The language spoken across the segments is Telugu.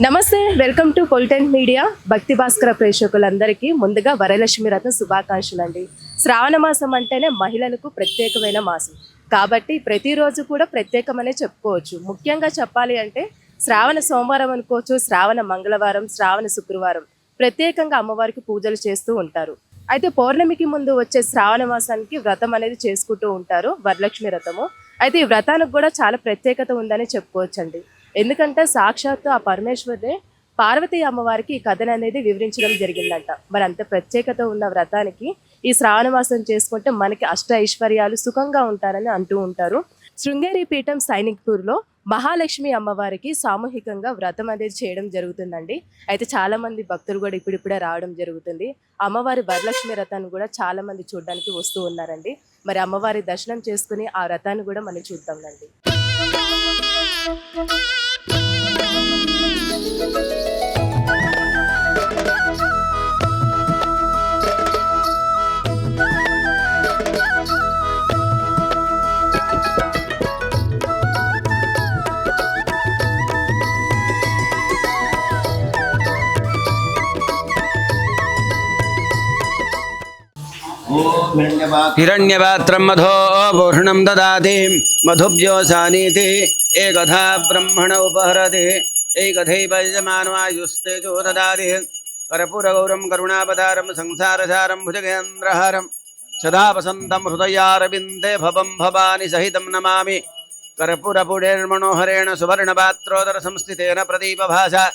నమస్తే, వెల్కమ్ టు పొలిటెంట్ మీడియా. భక్తి భాస్కర ప్రేక్షకులందరికీ ముందుగా వరలక్ష్మి రథ శుభాకాంక్షలు అండి. శ్రావణ మాసం అంటేనే మహిళలకు ప్రత్యేకమైన మాసం కాబట్టి ప్రతిరోజు కూడా ప్రత్యేకమనే చెప్పుకోవచ్చు. ముఖ్యంగా చెప్పాలి అంటే శ్రావణ సోమవారం అనుకోవచ్చు, శ్రావణ మంగళవారం, శ్రావణ శుక్రవారం ప్రత్యేకంగా అమ్మవారికి పూజలు చేస్తూ ఉంటారు. అయితే పౌర్ణమికి ముందు వచ్చే శ్రావణ మాసానికి వ్రతం అనేది చేసుకుంటూ ఉంటారు, వరలక్ష్మి వ్రతము. అయితే ఈ వ్రతానికి కూడా చాలా ప్రత్యేకత ఉందని చెప్పుకోవచ్చండి. ఎందుకంటే సాక్షాత్తు ఆ పరమేశ్వరుడే పార్వతీ అమ్మవారికి ఈ కథను అనేది వివరించడం జరిగిందంట. మరి అంత ప్రత్యేకత ఉన్న వ్రతానికి ఈ శ్రావణ మాసం చేసుకుంటే మనకి అష్ట ఐశ్వర్యాలు సుఖంగా ఉంటారని అంటూ ఉంటారు. శృంగేరి పీఠం సైనిక్పూర్లో మహాలక్ష్మి అమ్మవారికి సామూహికంగా వ్రతం అనేది చేయడం జరుగుతుందండి. అయితే చాలా మంది భక్తులు కూడా ఇప్పుడిప్పుడే రావడం జరుగుతుంది. అమ్మవారి వరలక్ష్మి వ్రతాన్ని కూడా చాలా మంది చూడడానికి వస్తూ ఉన్నారండి. మరి అమ్మవారి దర్శనం చేసుకుని ఆ వ్రతాన్ని కూడా మనం చూద్దామండి. हिरण्यपात्रं मधो पूर्णं ददाति मधुभ्योऽसानीति एकधा ब्रह्मण उपहरति एकथैव यजमानमायुस्तेजो ददाति कर्पूरगौरं करुणावतारं संसारसारं भुजगेन्द्रहारं सदा वसन्तं हृदयारविन्दे भवं भवानी सहितं नमामि। कर्पूरपुरेर्मणोहरेण सुवर्णपात्रोदरसंस्थितेन प्रदीपभासा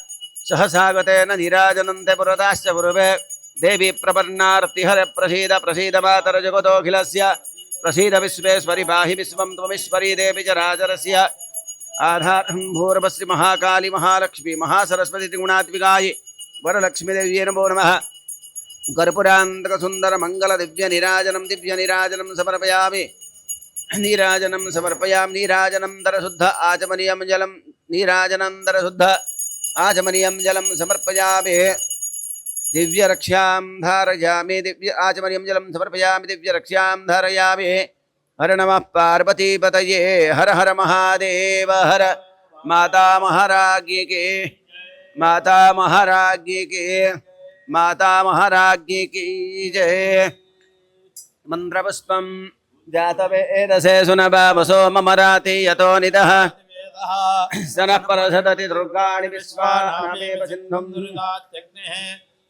सहसागतेन नीराजनन्ते पुरताश्च पूर्वे देवी प्रपन्नार्तिहर प्रसीद प्रसीद मातर जगतोऽखिलस्य प्रसीद विश्वेश्वरि पाहि विश्वं त्वमीश्वरी देवी चराचरस्य आधारं भूर्भश्री महाकाली महालक्ष्मी महासरस्वती त्रिगुणात्मिकायै वरलक्ष्मीदेव्यै नमो नमः। कर्पूरान्तकसुन्दरमङ्गलदिव्यनिराजनं समर्पयामि। नीराजनं समर्पयामि। नीराजनं दरशुद्ध आचमनीयं जलं नीराजनं दरशुद्ध आचमनीयं जलं समर्पयामि। दिव्यरक्ष्यां धारयामि। दिव्य आचमनीयं जलं समर्पयामि। दिव्यरक्ष्यां धारयामि। हर नमः पार्वतीपतये हर हर महादेव हर। माता महाराज्ञी की माता महाराज्ञी की माता महाराज्ञी की जय। मंत्रपुष्पं जातवेदसे सुनभावसो ममराति यतो निदः सनः परसदति दुर्गाणि विश्वानामेव सिन्धुं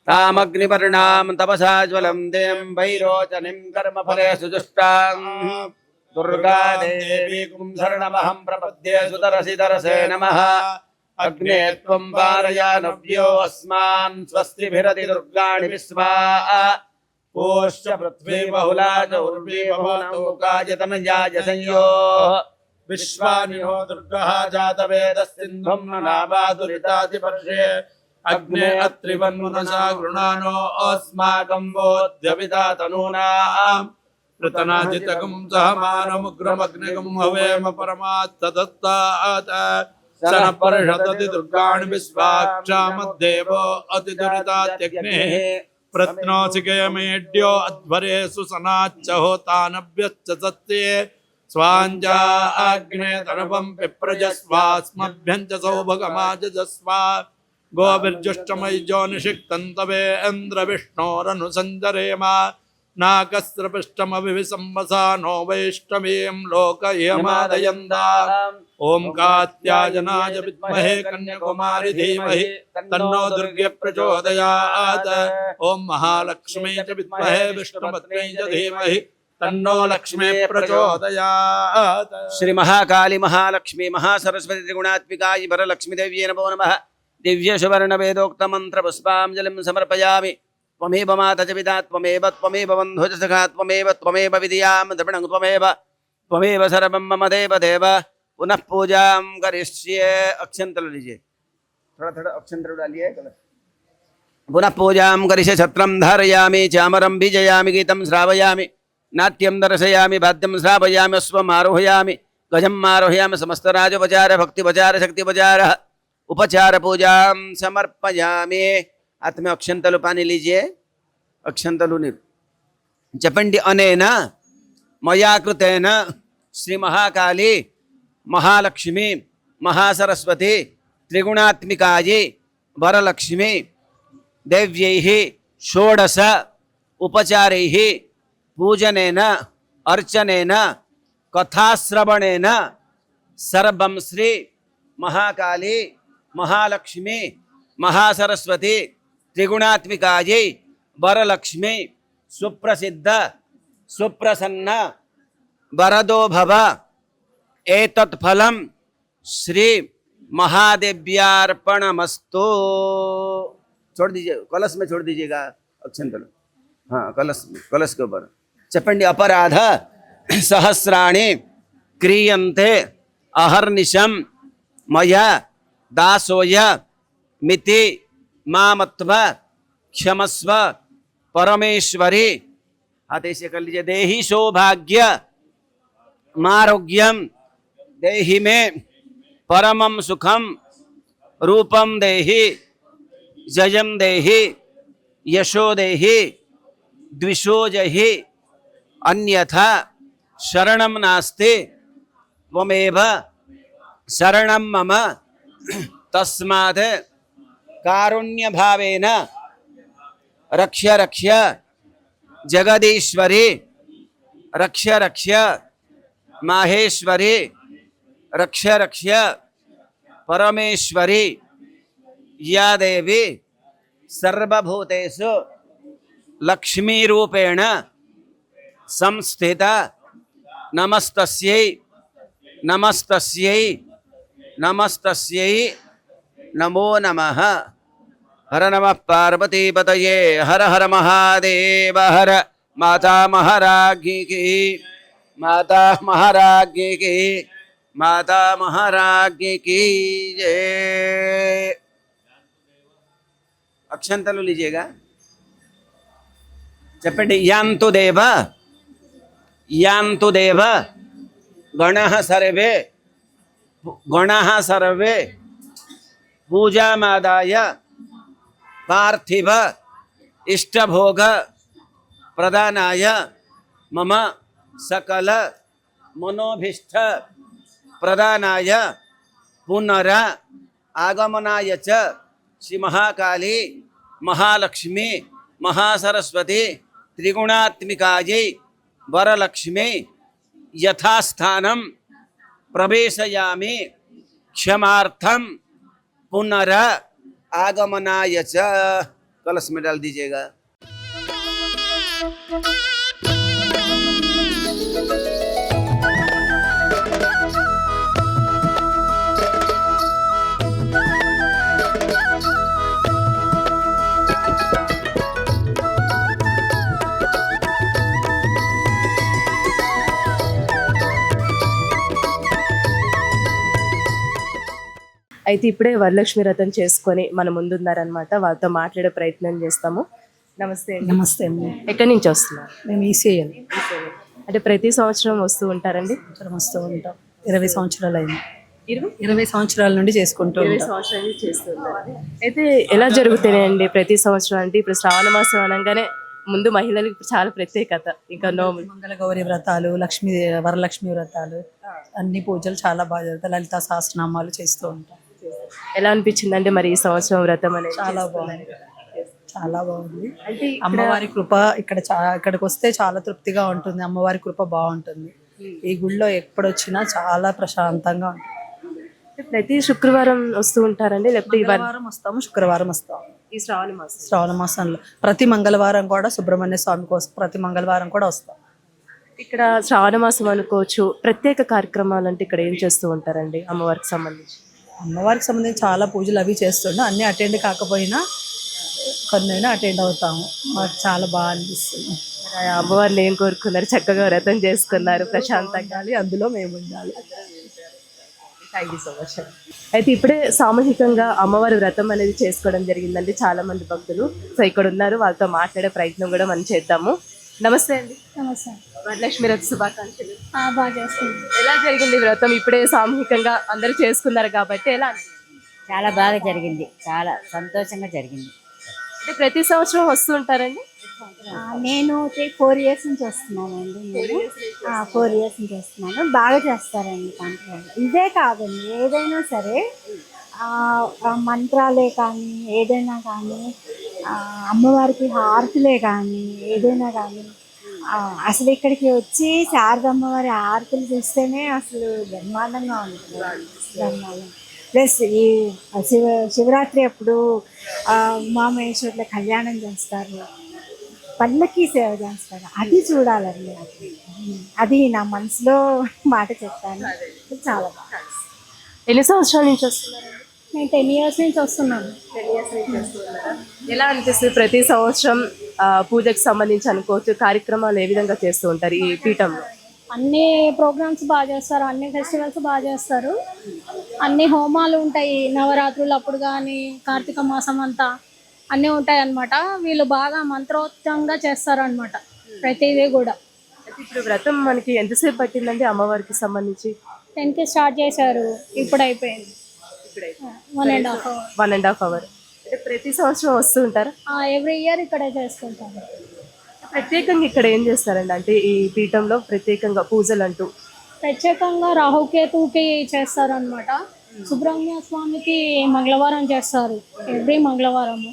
तामग्निवर्णां तपसा ज्वलं दें वैरोचनीं कर्मफले सुजुष्टां दुर्गा देवी कुं शरणमहं प्रपद्ये सुतरसितरसे नमः। अग्ने त्वं वारयानव्यो अस्मान् स्वस्तिभिरति दुर्गाणि विश्वा पोश्च पृथ्वी बहुला च उर्वी बहुनौकाय तनयाय संयोः विश्वानिहो दुर्गः जातवेदस्सिन्धुं नावादुरितातिपर्षे अग्ने अत्रिवन्मुनसा गृणानो अस्माकं बोध्यविता तनूनां पृतनाजितकं सहमानमुग्रमग्निकं हवेम परमात्तदत्तात् सनः पर्षदति दुर्गाणि विश्वाक्षामद्देवो अतिदुरितात्यग्नेः प्रत्नोऽसिकयमेड्यो अध्वरेषु सनाच्च होतानभ्यश्च सत्ये स्वाञ्जा अग्ने तनवं पिप्रजस्वास्मभ्यं च सौभगमाजस्वा गोभिर्जुष्टमय्यो निषिक्तन्तवेन्द्र विष्णोरनुसञ्जरेम नाकस्रपृष्ठमभिसंवसा नो वैष्णवीं लोकयमादयन्दा। ॐ कात्यायनाय विद्महे कन्याकुमारी धीमहि तन्नो दुर्गे प्रचोदयात्। ॐ महालक्ष्मी च विद्महे विष्णुपत्नी च धीमहि तन्नो लक्ष्मी प्रचोदयात्। श्री महाकाली महालक्ष्मी महासरस्वती त्रिगुणात्मिकायै वरलक्ष्मीदेव्यै नमो नमः। दिव्य सुवर्ण वेदोक्त मंत्र पुष्पांजलिं समर्पयामि। त्वमेव माता च पिता त्वमेव बन्धु च सखा त्वमेव विधियां द्रविणं त्वमेव सर्वं मम देव देव। पुनः पूजां करिष्ये। अक्षंतल लीजिए, थोड़ा थोड़ा अक्षंतल डालिए। पुनः पूजां करिष्ये। छत्रं धारयामि चामरं बीजयामि गीतं श्रावयामि नाट्यं दर्शयामि वाद्यं श्रावयामि अश्वम् आरोहयामि गजम् आरोहयामि। समस्तराजोपचार भक्तिपचार शक्तिपचार उपचार पूजा समर्पयामि। हाथ में अक्षंतलु पानी लीजिए। अक्षंतलु जपंडी अनेन मया कृतेन श्री महाकाली महालक्ष्मी महासरस्वती त्रिगुणात्मिकायै वरलक्ष्मी देव्यैः षोडश उपचारैः पूजनेन अर्चनेन कथाश्रवणेन सर्वं श्री महाकाली महालक्ष्मी महासरस्वती त्रिगुणात्मिकायै वरलक्ष्मी सुप्रसिद्ध सुप्रसन्न वरदो भव एतत् फलं श्री महादेव्यार्पणमस्तु। छोड़ दीजिए, कलश में छोड़ दीजिएगा अक्षंतल। हाँ, कलश के ऊपर चपंडी। अपराध सहस्राणि क्रियन्ते अहर्निशं मया दासोय मिति मामत्व क्षमस्व परमेश्वरी। हाथ ऐसे कर लीजिए। देहि सौभाग्य मारोग्यम देहि में परमं सुखम रूपम देहि जयम देहि यशो देहि द्विषो जहि अन्यथा शरणं नास्ति त्वमेव शरणं मम तस्मात् कारुण्य भावेन रक्ष रक्ष जगदीश्वरी रक्ष रक्ष माहेश्वरी रक्ष रक्ष परमेश्वरी या देवी सर्वभूतेषु लक्ष्मी रूपेण संस्थिता नमस्तस्यै नमस्तस्यै नमस्तस्यै नमो नमः। हर नमः पार्वतीपतये हर हर महादेव हर। माता महाराज्ञी की माता महाराज्ञी की माता महाराज्ञी की जय। अक्षंतलु लीजिएगा। चपटे यांतु देव गणः सर्वे पूजामादाय पार्थिव इष्टभोग प्रदानाय मम सकल मनोभीष्ट प्रदानाय पुनर आगमनाय च श्री महाकाली महालक्ष्मी महासरस्वती त्रिगुणात्मिकायै वरलक्ष्मी यथास्थानं प्रवेशयामि क्षमार्थं पुनर आगमनाय च। कलश में डाल दीजिएगा। అయితే ఇప్పుడే వరలక్ష్మి వ్రతం చేసుకొని మన ముందున్నారనమాట. వాళ్ళతో మాట్లాడే ప్రయత్నం చేస్తాము. నమస్తే అండి. నమస్తే అండి. ఎక్కడి నుంచి వస్తున్నారు? మేము ఈసీఎల్ అంటే ప్రతి సంవత్సరం వస్తూ ఉంటారండి? వస్తూ ఉంటాం. 20 సంవత్సరాలు అయింది. 20 సంవత్సరాల నుండి చేసుకుంటూ 20 ఉంటాం. సంవత్సరాల నుంచి చేస్తున్నారు. అయితే ఎలా జరుగుతున్నాయండి ప్రతి సంవత్సరం? అంటే ఇప్పుడు శ్రావణ మాసం అనగానే ముందు మహిళలకు చాలా ప్రత్యేకత. ఇంకా నోములు, మంగళ గౌరి వ్రతాలు, వరలక్ష్మి వ్రతాలు, అన్ని పూజలు చాలా బాగా జరుగుతాయి. లలితా సహస్రనామాలు చేస్తూ ఉంటాం. ఎలా అనిపించిందంటే మరి ఈ సంవత్సరం వ్రతం అనేది? చాలా బాగుంది. చాలా బాగుంది. అంటే అమ్మవారి కృప ఇక్కడికి వస్తే చాలా తృప్తిగా ఉంటుంది. అమ్మవారి కృప బాగుంటుంది. ఈ గుళ్ళో ఎప్పుడొచ్చినా చాలా ప్రశాంతంగా ఉంటుంది. ప్రతి శుక్రవారం వస్తూ ఉంటారండి లేకపోతే మంగళవారం వస్తాము, శుక్రవారం వస్తాము. ఈ శ్రావణ మాసంలో ప్రతి మంగళవారం కూడా సుబ్రహ్మణ్య స్వామి కోసం ప్రతి మంగళవారం కూడా వస్తాం. ఇక్కడ శ్రావణ మాసం అనుకోవచ్చు. ప్రత్యేక కార్యక్రమాలు అంటే ఇక్కడ ఏం చేస్తూ ఉంటారండి అమ్మవారికి సంబంధించి? అమ్మవారికి సంబంధించి చాలా పూజలు అవి చేస్తుంటాం. అన్నీ అటెండ్ కాకపోయినా కొన్నైనా అటెండ్ అవుతాము. మాకు చాలా బాగా అనిపిస్తుంది. అమ్మవారిని ఏం కోరుకున్నారు? చక్కగా వ్రతం చేసుకున్నారు, ప్రశాంతంగా. అందులో మేము ఉండాలి. Thank you so much. అయితే ఇప్పుడే సామూహికంగా అమ్మవారి వ్రతం అనేది చేసుకోవడం జరిగిందండి చాలా మంది భక్తులు. సో ఇక్కడ ఉన్నారు, వాళ్ళతో మాట్లాడే ప్రయత్నం కూడా మనం చేద్దాము. నమస్తే అండి. నమస్తే. వరలక్ష్మి వ్రత శుభాకాంక్షలు. బాగా చేస్తుంది. ఎలా జరిగింది వ్రతం? ఇప్పుడే సామూహికంగా అందరూ చేసుకున్నారు కాబట్టి ఎలా? చాలా బాగా జరిగింది. చాలా సంతోషంగా జరిగింది. అంటే ప్రతి సంవత్సరం వస్తూ ఉంటారండి? నేను 4 years నుంచి వస్తున్నానండి. 4 years నుంచి వస్తున్నాను. బాగా చేస్తారండి పండుగ. ఇదే కాదండి, ఏదైనా సరే ఆ మంత్రాలే కానీ ఏదైనా కానీ అమ్మవారికి హారతులే కానీ ఏదైనా కానీ అసలు ఇక్కడికి వచ్చి శారదమ్మవారి హారతులు చూస్తేనే అసలు బ్రహ్మాండంగా ఉంటుంది. బ్రహ్మాండం. ప్లస్ ఈ శివరాత్రి అప్పుడు ఉమామహేశ్వరుల కళ్యాణం చేస్తారు, పల్లకి సేవ చేస్తారు, అది చూడాలండి. అది నా మనసులో మాట చెప్తాను. చాలా బాగా. ఎన్ని సంవత్సరాల నుంచి వస్తున్నారండి? నేను 10 years నుంచి వస్తున్నాను. ఎలా అనిపిస్తుంది ప్రతి సంవత్సరం పూజకు సంబంధించి అనుకోవచ్చు కార్యక్రమాలు ఏ విధంగా చేస్తూ ఉంటారు ఈ పీఠంలో? అన్ని ప్రోగ్రామ్స్ బాగా చేస్తారు, అన్ని ఫెస్టివల్స్ బాగా చేస్తారు, అన్ని హోమాలు ఉంటాయి నవరాత్రులు అప్పుడు కానీ కార్తీక మాసం అంతా అన్నీ ఉంటాయి అన్నమాట. వీళ్ళు బాగా మంత్రోక్తంగా చేస్తారు అనమాట ప్రతిదీ కూడా. ఇప్పుడు వ్రతం మనకి ఎంతసేపు పట్టిందండి అమ్మవారికి సంబంధించి? 10కి స్టార్ట్ చేశారు, ఇప్పుడు అయిపోయింది. 1.5 hour. 1.5 hour. అంటే ప్రతి సంవత్సరం వస్తూ ఉంటారు? ఎవ్రీ ఇయర్ ఇక్కడే చేసుకుంటారు. ప్రత్యేకంగా ఇక్కడ ఏం చేస్తారండి? అంటే ఈ పీఠంలో ప్రత్యేకంగా పూజలు అంటూ ప్రత్యేకంగా రాహుకేతువుకి చేస్తారు అనమాట. సుబ్రహ్మణ్య స్వామికి మంగళవారం చేస్తారు, ఎవ్రీ మంగళవారము.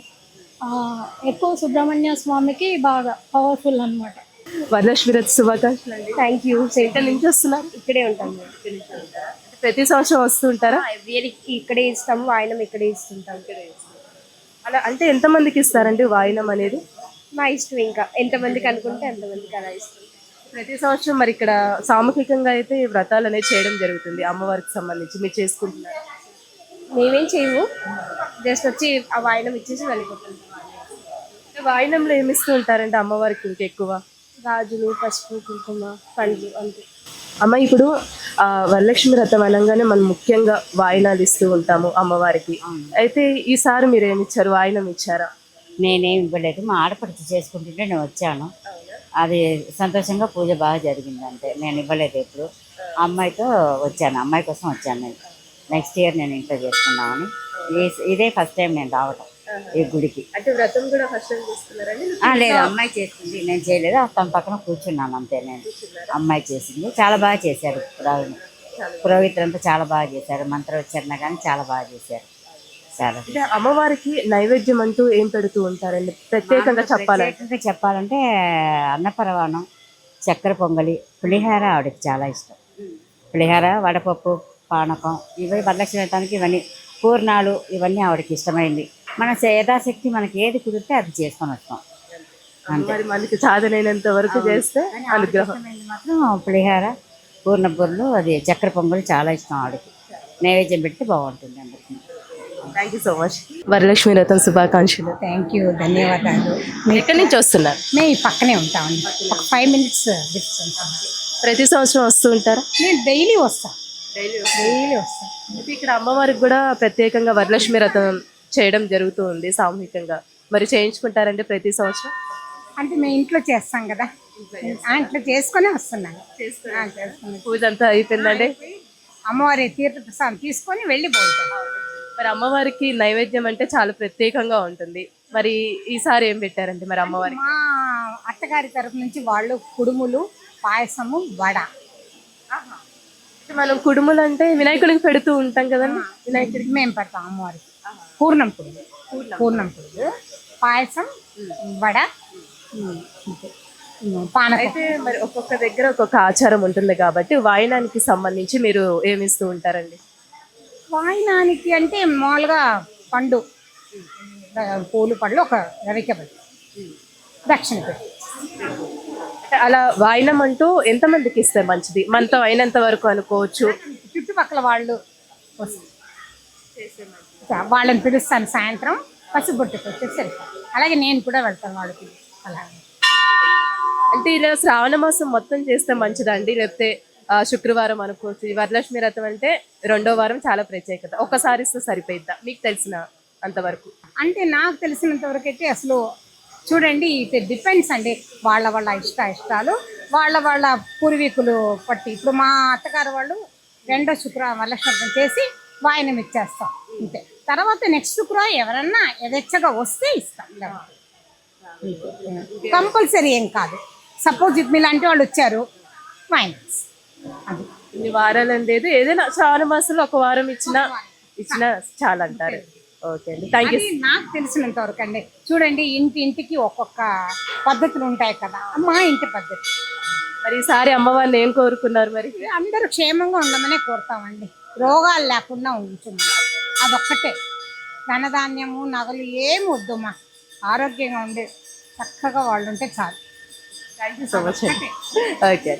ఎక్కువ సుబ్రహ్మణ్య స్వామికి బాగా పవర్ఫుల్ అనమాట. వరలక్ష్మి వ్రత శుభాకాంక్షలు అండి. Thank you. ఎక్కడి నుంచి వస్తున్నారు? ఇక్కడే ఉంటాము. ప్రతి సంవత్సరం వస్తూ ఉంటారా? ఎవ్రీకి ఇక్కడే ఇస్తాము, వాయినం ఇక్కడే ఇస్తుంటాం. అలా అంటే ఎంతమందికి ఇస్తారండి వాయినం అనేది? మా ఇష్టం, ఇంకా ఎంతమందికి అనుకుంటే అంతమందికి అలా ఇస్తాం. ప్రతి సంవత్సరం మరి ఇక్కడ సామూహికంగా అయితే ఈ వ్రతాలు అనేది చేయడం జరుగుతుంది అమ్మవారికి సంబంధించి. మీరు చేసుకుంటున్నారు? మేమేం చేయము, జస్ట్ వచ్చి ఆ వాయినం ఇచ్చేసి వెళ్ళిపోతుంటాం. వాయినంలో ఏమి ఇస్తూ ఉంటారంటే అమ్మవారికి ఇంకెక్కువ? గాజులు, పసుపు, కుంకుమ, పండ్లు అంతే. అమ్మ ఇప్పుడు వరలక్ష్మి వ్రతం అనగానే మనం ముఖ్యంగా వాయినాలు ఇస్తూ ఉంటాము అమ్మవారికి. అయితే ఈసారి మీరు ఏమి ఇచ్చారు? వాయినం ఇచ్చారా? నేనేం ఇవ్వలేదు, మా ఆడపడుచు చేసుకుంటుంటే నేను వచ్చాను. అది సంతోషంగా పూజ బాగా జరిగింది, అంతే. నేను ఇవ్వలేదు ఎప్పుడు. అమ్మాయితో వచ్చాను, అమ్మాయి కోసం వచ్చాను నేను. నెక్స్ట్ ఇయర్ నేను ఇంట్లో చేసుకున్నామని. ఇదే ఫస్ట్ టైం నేను రావటం ఈ గుడికి. అంటే వ్రతం కూడా ఫస్ట్ టైం చేస్తున్నారండి? లేదు, అమ్మాయి చేసింది, నేను చేయలేదు. తన పక్కన కూర్చున్నాను అంతే. నేను అమ్మాయి చేసింది, చాలా బాగా చేశారు. పురోహితులంతా చాలా బాగా చేశారు, మంత్రోచ్చరణ కానీ చాలా బాగా చేశారు. చాలా అంటే అమ్మవారికి నైవేద్యం అంటూ ఏం పెడుతూ ఉంటారండి ప్రత్యేకంగా చెప్పాలంటే అన్నపరవాణం, చక్కెర పొంగలి, పులిహార ఆవిడకి చాలా ఇష్టం. పులిహార, వడపప్పు, పానకం, ఇవి వరలక్ష్మి వ్రతానికి ఇవన్నీ పూర్ణాలు ఇవన్నీ ఆవిడకి ఇష్టమైంది. మన యథాశక్తి మనకి ఏది కుదిరితే అది చేసుకొని వస్తాం అంతే. మనకి సాధనైనంత వరకు చేస్తే అనుగ్రహం. మాత్రం పులిహార, పూర్ణపూర్లు, అది చక్కెర పొంగలి చాలా ఇష్టం ఆవిడకి. నైవేద్యం పెడితే బాగుంటుంది అందరికీ. Thank you so much. Varalakshmi వ్రతం శుభాకాంక్షలు. థ్యాంక్ యూ, ధన్యవాదాలు. ఎక్కడి నుంచి వస్తున్నారు? మేము ఈ పక్కనే ఉంటామండి, ఒక 5 minutes డిస్టెన్స్. ప్రతి సంవత్సరం వస్తూ ఉంటారా? నేను డైలీ వస్తాను. అయితే ఇక్కడ అమ్మవారికి కూడా ప్రత్యేకంగా వరలక్ష్మి వ్రతం చేయడం జరుగుతూ ఉంది సామూహికంగా. మరి చేయించుకుంటారంటే ప్రతి సంవత్సరం? అంటే మేము ఇంట్లో చేస్తాం కదా, ఇంట్లో చేసుకొని వస్తున్నాను. పూజ అంతా అయిపోయిందండి. అమ్మవారి తీర్థ ప్రసాదం తీసుకొని వెళ్ళిపోతాం. మరి అమ్మవారికి నైవేద్యం అంటే చాలా ప్రత్యేకంగా ఉంటుంది. మరి ఈసారి ఏం పెట్టారండి మరి అమ్మవారికి? మా అత్తగారి తరఫు నుంచి వాళ్ళు కుడుములు, పాయసము, వడ. మనం కుడుములు అంటే వినాయకుడికి పెడుతూ ఉంటాం కదండి. వినాయకుడికి మేము పెడతాం అమ్మవారికి పూర్ణం పొడుగు, పాయసం, వడ, పానకం. అయితే మరి ఒక్కొక్క దగ్గర ఒక్కొక్క ఆచారం ఉంటుంది కాబట్టి వాయినానికి సంబంధించి మీరు ఏమి ఇస్తూ ఉంటారండి? వాయినానికి అంటే మామూలుగా పండు, పూలు పళ్ళు, ఒక రవిక పెట్టి దక్షిణ పెట్టి. అలా వాయినం అంటూ ఎంతమందికి ఇస్తే మంచిది? మనతో అయినంత వరకు అనుకోవచ్చు. చుట్టుపక్కల వాళ్ళు వస్తారు, వాళ్ళని పిలుస్తాను. సాయంత్రం పసుబొట్టుకు వచ్చేసి వెళ్తాను. అలాగే నేను కూడా వెళ్తాను వాళ్ళకి. అలాగే అంటే ఇలా శ్రావణ మాసం మొత్తం చేస్తే మంచిదండి, లేకపోతే శుక్రవారం అనుకోవచ్చు? ఈ వరలక్ష్మి వ్రతం అంటే 2వ వారం చాలా ప్రత్యేకత. ఒక్కసారి ఇస్తే సరిపోయిద్దా మీకు తెలిసిన అంతవరకు? అంటే నాకు తెలిసినంత వరకు అయితే అసలు చూడండి, ఇది డిపెండ్స్ అండి. వాళ్ళ ఇష్టాలు, వాళ్ళ పూర్వీకులు పట్టి. ఇప్పుడు మా అత్తగారు వాళ్ళు 2వ శుక్రవారం వరలక్ష్మి వ్రతం చేసి వాయినం ఇచ్చేస్తాం అంతే. తర్వాత నెక్స్ట్ శుక్రవారం ఎవరన్నా యథేచ్ఛగా వస్తే ఇస్తాం, కంపల్సరీ ఏం కాదు. సపోజ్ మీలాంటి వాళ్ళు వచ్చారు, వాయినం. అది ఇన్ని వారాలు అనేది ఏదైనా శ్రావణ మాసంలో ఒక వారం ఇచ్చినా ఇచ్చిన చాలా అంటారు. ఓకే అండి, థ్యాంక్ యూ. అది నాకు తెలిసినంత వరకు అండి. చూడండి, ఇంటింటికి ఒక్కొక్క పద్ధతులు ఉంటాయి కదా, మా ఇంటి పద్ధతి. మరి ఈసారి అమ్మవారిని ఏం కోరుకున్నారు మరి? అందరూ క్షేమంగా ఉండమనే కోరుతామండి, రోగాలు లేకుండా ఉంచున్నాం. అదొక్కటే, ధనధాన్యము నగలు ఏమి వద్దమ్మా, ఆరోగ్యంగా ఉండే చక్కగా వాళ్ళు ఉంటే చాలు. థ్యాంక్ యూ సో మచ్ అండి. ఓకే.